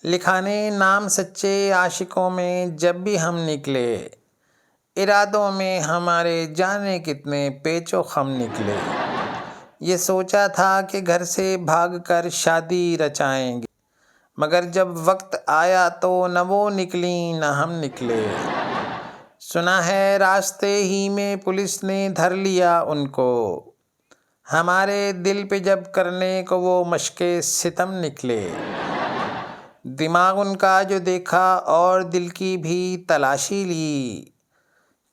لکھانے نام سچے عاشقوں میں جب بھی ہم نکلے، ارادوں میں ہمارے جانے کتنے پیچ و خم نکلے۔ یہ سوچا تھا کہ گھر سے بھاگ کر شادی رچائیں گے، مگر جب وقت آیا تو نہ وہ نکلیں نہ ہم نکلے۔ سنا ہے راستے ہی میں پولیس نے دھر لیا ان کو، ہمارے دل پہ جب کرنے کو وہ مشق ستم نکلے۔ دماغ ان کا جو دیکھا اور دل کی بھی تلاشی لی،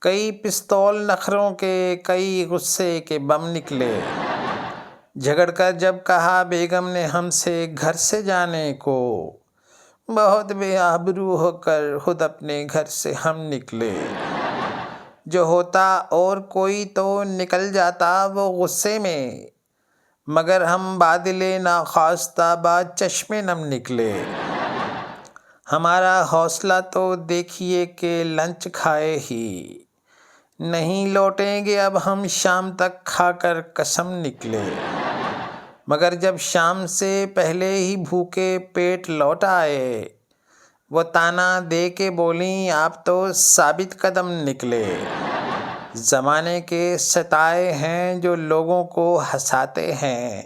کئی پستول نخروں کے کئی غصے کے بم نکلے۔ جھگڑ کر جب کہا بیگم نے ہم سے گھر سے جانے کو، بہت بے آبرو ہو کر خود اپنے گھر سے ہم نکلے۔ جو ہوتا اور کوئی تو نکل جاتا وہ غصے میں، مگر ہم بادل ناخواستہ باد چشم نم نکلے۔ ہمارا حوصلہ تو دیکھیے کہ لنچ کھائے ہی نہیں لوٹیں گے، اب ہم شام تک کھا کر قسم نکلے۔ مگر جب شام سے پہلے ہی بھوکے پیٹ لوٹ آئے، وہ طعنہ دے کے بولیں آپ تو ثابت قدم نکلے۔ زمانے کے ستائے ہیں جو لوگوں کو ہنساتے ہیں،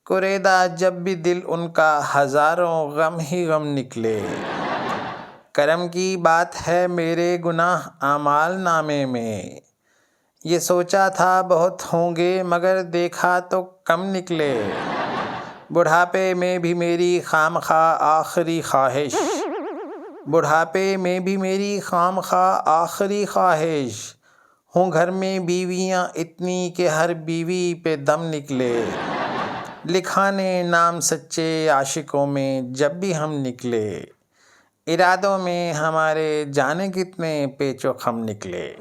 کریدا جب بھی دل ان کا ہزاروں غم ہی غم نکلے۔ کرم کی بات ہے میرے گناہ اعمال نامے میں، یہ سوچا تھا بہت ہوں گے مگر دیکھا تو کم نکلے۔ بڑھاپے میں بھی میری خواہ آخری خواہش، بڑھاپے میں بھی میری خواہ آخری خواہش، ہوں گھر میں بیویاں اتنی کہ ہر بیوی پہ دم نکلے۔ لکھانے نام سچے عاشقوں میں جب بھی ہم نکلے، ارادوں میں ہمارے جانے کتنے پیچ و خم نکلے۔